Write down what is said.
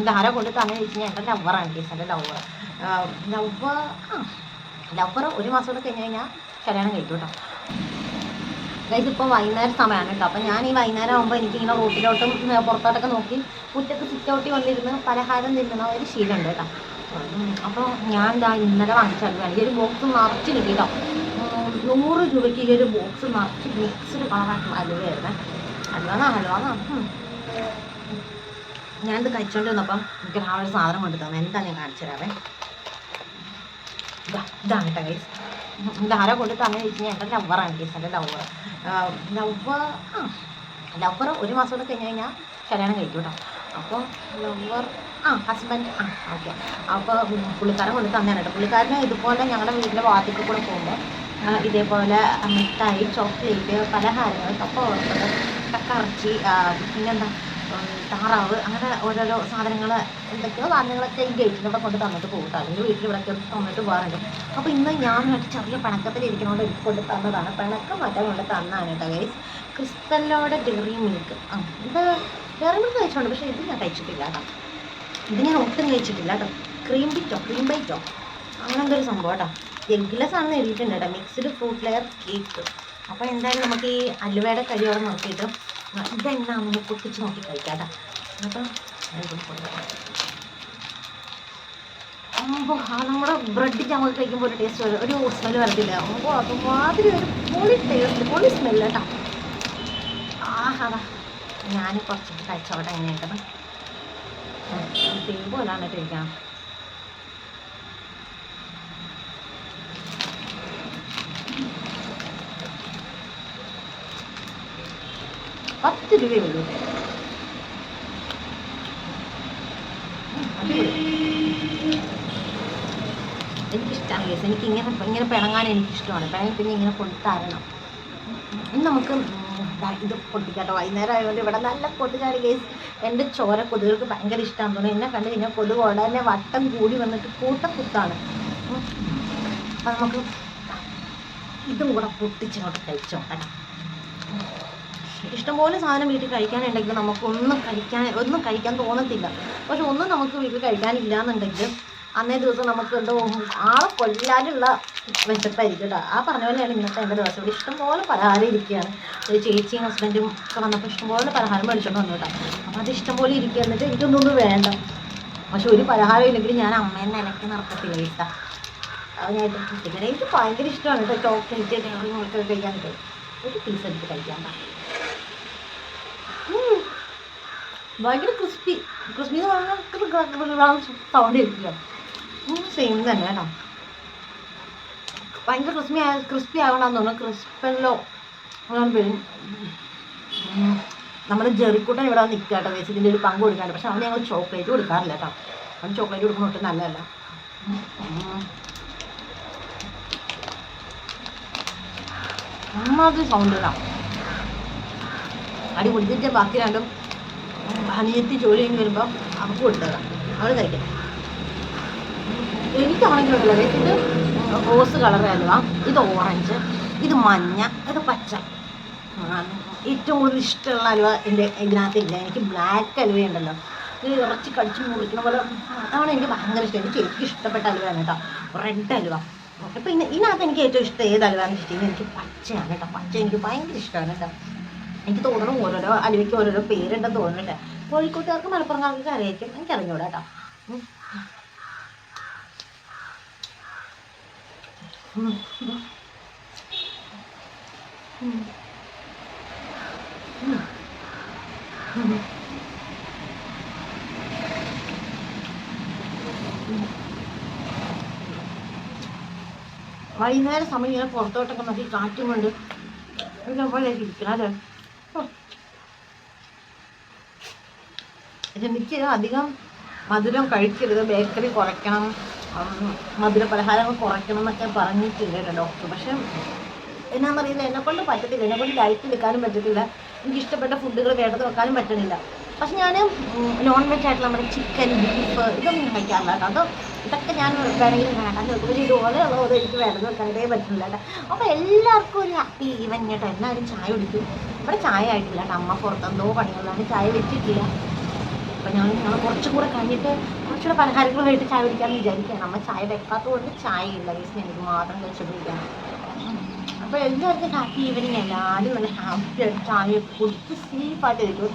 ഇതാരാ കൊണ്ട് തന്നെ ചോദിച്ചു കഴിഞ്ഞാൽ എൻ്റെ ലവറാണ് കേസ്. എൻ്റെ ലവർ ലവർ ലവർ ഒരു മാസം കൂടെ കഴിഞ്ഞ് കഴിഞ്ഞാൽ കല്യാണം കഴിക്കും കേട്ടോ. ഗൈസ് ഇപ്പോൾ വൈകുന്നേരം സമയമാണ് കേട്ടോ. അപ്പോൾ ഞാൻ ഈ വൈകുന്നേരം ആകുമ്പോൾ എനിക്കിങ്ങനെ റോട്ടിലോട്ടും പുറത്തോട്ടൊക്കെ നോക്കി മുറ്റത്ത് സിറ്റൗട്ടി വന്നിരുന്ന് പലഹാരം തിന്നുന്ന ഒരു ശീലമുണ്ട് കേട്ടോ. അപ്പോൾ ഞാൻ ഇന്നലെ വാങ്ങിച്ചാൽ ഈ ഒരു ബോക്സ് നിറച്ച് കിട്ടി കേട്ടോ. 100 രൂപയ്ക്ക് ഈ ഒരു ബോക്സ് നിറച്ച് മിക്സ്ഡ് കളറായിട്ടുള്ള ഹലുവയായിരുന്നേ. ഹലുവാന്നാ ഞാനിത് കഴിച്ചോണ്ട് വന്നപ്പം എനിക്ക് രാവിലെ സാധനം കൊണ്ട് തന്നെ എന്താ ഞാൻ കാണിച്ചു തരാവേ. ഇതാണ് കേട്ടോ ഗൈസ്. ഇതാരാ കൊണ്ട് തന്നെ ചോദിച്ചു കഴിഞ്ഞാൽ എൻ്റെ ലവറാണ് കേസ്. എൻ്റെ ലവർ ഒരു മാസം കൂടെ കഴിഞ്ഞ് കഴിഞ്ഞാൽ കല്യാണം കഴിക്കും കേട്ടോ. അപ്പോൾ ലവർ ഹസ്ബൻഡ് ഓക്കെ. അപ്പോൾ പുള്ളിക്കാരൻ കൊണ്ട് തന്നെയാണ് കേട്ടോ. പുള്ളിക്കാരന് ഇതുപോലെ ഞങ്ങളുടെ വീട്ടിലെ വാതിൽക്ക് കൂടെ പോകുമ്പോൾ ഇതേപോലെ മിഠായി, ചോക്ലേറ്റ്, പലഹാരങ്ങൾ, കപ്പ വറുത്തത്, കക്കറച്ചി, പിന്നെന്താ താറാവ്, അങ്ങനെ ഓരോരോ സാധനങ്ങൾ എന്തൊക്കെയോ സാധനങ്ങളൊക്കെ ഈ ഗേറ്റിലൂടെ കൊണ്ട് തന്നിട്ട് പോകട്ടോ. അല്ലെങ്കിൽ വീട്ടിൽ ഇവിടെ തന്നിട്ട് പോകാറുണ്ട്. അപ്പോൾ ഇന്ന് ഞാനായിട്ട് ചെറിയ പിണക്കത്തിലിരിക്കുന്നതുകൊണ്ട് എനിക്ക് കൊണ്ട് തന്നതാണ്. പിണക്കം മാറ്റാൻ കൊണ്ട് തന്നതാണ് കേട്ടോ ഗൈസ്. ക്രിസ്റ്റലോടെ ഡെയറി മിൽക്ക്. ഇത് ഡെയറി മിൽക്ക് കഴിച്ചിട്ടുണ്ട്, പക്ഷേ ഇത് ഞാൻ കഴിച്ചിട്ടില്ല കേട്ടോ. ഇത് ഞാൻ ഒട്ടും കഴിച്ചിട്ടില്ല കേട്ടോ. ക്രീം ബൈറ്റോ അങ്ങനെ എന്തൊരു സംഭവം കേട്ടോ. എഗ്ലെസ് ആണെന്ന് എഴുതിയിട്ടുണ്ട് കേട്ടോ. Mixed fruit layer cake. അപ്പോൾ എന്തായാലും നമുക്ക് ഈ അലുവയുടെ കരിയോടെ നോക്കിയിട്ട് ഇതെന്നാന്ന് പൊട്ടിച്ച് നോക്കി കഴിക്കാം കേട്ടോ. അപ്പം നമ്മുടെ ബ്രെഡ് നമുക്ക് കഴിക്കുമ്പോൾ ഒരു ടേസ്റ്റ് വരും, ഒരു സ്മെല്ല് വരത്തില്ല. അതുമാതിരി ഒരു പൊളി ടേസ്റ്റ്, പൊളി സ്മെല്ല് കേട്ടോ. ഞാൻ കുറച്ചിട്ട് കഴിച്ചോട്ടെ എങ്ങനെയായിട്ടത്. തേമ്പ് പോലാണ് കഴിക്കണം. ₹10 ഉള്ളൂ. എനിക്കിഷ്ടമാണ് കേസ്. ഇങ്ങനെ പിണങ്ങാൻ എനിക്കിഷ്ടമാണ്. പിണങ്ങി പിന്നെ ഇങ്ങനെ പൊട്ടിത്തരണം. ഇനി നമുക്ക് ഇത് പൊട്ടിക്കാട്ടോ. വൈകുന്നേരം ആയതുകൊണ്ട് ഇവിടെ നല്ല കൊതുകാണ് കേസ്. എൻ്റെ ചോര കൊതുകൾക്ക് ഭയങ്കര ഇഷ്ടമാണെന്ന് തോന്നുന്നു. എന്നെ കണ്ട് കഴിഞ്ഞാൽ കൊതുക് ഉടനെ വട്ടം കൂടി വന്നിട്ട് കൂട്ടക്കുത്താണ്. അപ്പം നമുക്ക് ഇതും കൂടെ പൊട്ടിച്ചിങ്ങോട്ട് കഴിച്ചോട്ടെ. ഇഷ്ടംപോലെ സാധനം വീട്ടിൽ കഴിക്കാനുണ്ടെങ്കിൽ നമുക്കൊന്നും കഴിക്കാൻ തോന്നത്തില്ല. പക്ഷെ ഒന്നും നമുക്ക് വീട്ടിൽ കഴിക്കാനില്ല എന്നുണ്ടെങ്കിൽ അന്നേ ദിവസം നമുക്ക് എന്തോ ആളെ കൊല്ലാനുള്ള വിശപ്പായിരിക്കും കേട്ടോ. ആ പറഞ്ഞ പോലെയാണ് ഇന്നത്തെ എൻ്റെ ദിവസം. ഇവിടെ ഇഷ്ടംപോലെ പലഹാരം ഇരിക്കുകയാണ്. ഒരു ചേച്ചിയും ഹസ്ബൻഡും ഒക്കെ വന്നപ്പോൾ ഇഷ്ടംപോലെ പലഹാരം മേടിച്ചോണ്ട് വന്നു കേട്ടോ. അപ്പോൾ അത് ഇഷ്ടംപോലെ ഇരിക്കുക. എന്നിട്ട് എനിക്കൊന്നും വേണ്ട. പക്ഷെ ഒരു പലഹാരം ഇല്ലെങ്കിൽ ഞാൻ അമ്മേനെ നിലയ്ക്ക് നടക്കത്തില്ല കേട്ടോ. അത് ഞാൻ പിന്നെ എനിക്ക് ഭയങ്കര ഇഷ്ടമാണ് കേട്ടോ. ചോക്ലേറ്റ് ഡെയറി മിൽക്ക് കഴിക്കാനായിട്ട് ഒരു പീസ് എടുത്ത് കഴിക്കാൻ ഭയങ്കര ക്രിസ്പി എന്ന് പറഞ്ഞാൽ സൗണ്ട് കേൾക്കില്ല. സെയിം തന്നെ കേട്ടോ. ഭയങ്കര ക്രിസ്പി ആകണമെന്ന് തോന്നുന്നു. ക്രിസ്പെല്ലോ പേരും. നമ്മുടെ ജെറിക്കൂട്ടൻ ഇവിടെ നിൽക്കുക കേട്ടോ. വേസ്റ്റ് ഇതിൻ്റെ ഒരു പങ്ക് കൊടുക്കാറുണ്ട്. പക്ഷെ അവന് ഞങ്ങൾ ചോക്ലേറ്റ് കൊടുക്കാറില്ല കേട്ടോ. അവന് ചോക്ലേറ്റ് കൊടുക്കുന്ന ഒട്ടും നല്ലതല്ല. അമ്മാതിരി സൗണ്ട് ഇടാം. അടി കുടിച്ചിട്ട് ബാക്കി രണ്ടും അനിയത്തി ജോലി കഴിഞ്ഞ് വരുമ്പോൾ അവർക്ക് കൊടുത്തതാണ്. അവൾ കഴിക്കട്ടെ. എനിക്കാണെങ്കിലുണ്ടല്ലോ ഇത് റോസ് കളർ അലുവ, ഇത് ഓറഞ്ച്, ഇത് മഞ്ഞ, ഇത് പച്ച. ഏറ്റവും കൂടുതൽ ഇഷ്ടമുള്ള അലുവ എൻ്റെ ഇതിനകത്തില്ല. എനിക്ക് ബ്ലാക്ക് അലുവയുണ്ടല്ലോ, ഇത് ഇറച്ചി കടിച്ച് മുറിക്കുന്ന പോലെ, അതാണ് എനിക്ക് ഭയങ്കര ഇഷ്ടം. എനിക്ക് ശരിക്കും ഇഷ്ടപ്പെട്ട അലുവയാണ് കേട്ടോ, റെഡ് അലുവ. അപ്പോൾ ഇതിനകത്ത് എനിക്ക് ഏറ്റവും ഇഷ്ടം ഏത് അലുവയാണെന്ന് വെച്ചിട്ടുണ്ടെങ്കിൽ എനിക്ക് പച്ചയാണ് കേട്ടോ. പച്ച എനിക്ക് ഭയങ്കര ഇഷ്ടമാണ് കേട്ടോ. എനിക്ക് തോന്നണം ഓരോരോ അലുവയ്ക്ക് ഓരോരോ പേരുണ്ടെന്ന് തോന്നുന്നുണ്ട്. കോഴിക്കോട്ടുകാർക്ക് മലപ്പുറംകാർക്ക് അറിയായിരിക്കും, എനിക്കറിഞ്ഞൂടാ കേട്ടോ. വൈകുന്നേര സമയം ഇങ്ങനെ പുറത്തോട്ടൊക്കെ നോക്കി കാറ്റും കൊണ്ട് ഇതുപോലെയൊക്കെ ഇരിക്കണം അല്ലേ. എനിക്ക് അധികം മധുരം കഴിക്കരുത്, ബേക്കറി കുറയ്ക്കണം, മധുര പലഹാരങ്ങൾ കുറയ്ക്കണം എന്നൊക്കെ പറഞ്ഞിട്ടില്ല കേട്ടോ ഡോക്ടർ. പക്ഷെ എന്നാന്നറിയില്ല, എന്നെക്കൊണ്ട് പറ്റത്തില്ല. എന്നെക്കൊണ്ട് ഡയറ്റ് എടുക്കാനും പറ്റത്തില്ല. എനിക്ക് ഇഷ്ടപ്പെട്ട ഫുഡുകൾ വേണ്ടത് വെക്കാനും പറ്റുന്നില്ല. പക്ഷെ ഞാൻ നോൺ വെജ് ആയിട്ടുള്ള നമ്മുടെ ചിക്കൻ, ബീഫ് ഇതൊന്നും കഴിക്കാറില്ല കേട്ടോ. ഇതൊക്കെ ഞാൻ വേണമെങ്കിൽ വേണ്ടാന്ന് വെക്കും. പക്ഷേ ഇതുപോലെയുള്ളത് എനിക്ക് വേണ്ടത് വെക്കാനേ പറ്റുന്നില്ല കേട്ടോ. അപ്പോൾ എല്ലാവർക്കും ഒരു ഹാപ്പി ഈവൻ കേട്ടോ. എല്ലാവരും ചായ കുടിക്കും. ഇവിടെ ചായ ആയിട്ടില്ല കേട്ടോ. അമ്മ പുറത്തെന്തോ പണികളാണ്, ചായ വെച്ചിട്ടില്ല. അപ്പം ഞങ്ങൾ കുറച്ചും കൂടെ കഴിഞ്ഞിട്ട് കുറച്ചുകൂടെ പലഹാരങ്ങളുമായിട്ട് ചായ കുടിക്കാമെന്ന് വിചാരിക്കുകയാണ്. നമ്മൾ ചായ വെക്കാത്തത് കൊണ്ട് ചായ ഇല്ല, ഗൈസ് എനിക്ക് മാത്രം കഴിച്ചിട്ടിരിക്കുകയാണ്. അപ്പോൾ എല്ലാവർക്കും ഹാപ്പി ഈവനിങ്, എല്ലാവരും നല്ല ഹാപ്പി ആയിട്ട് ചായ കുടിച്ച് സേഫായിട്ട് ഇരിക്കും.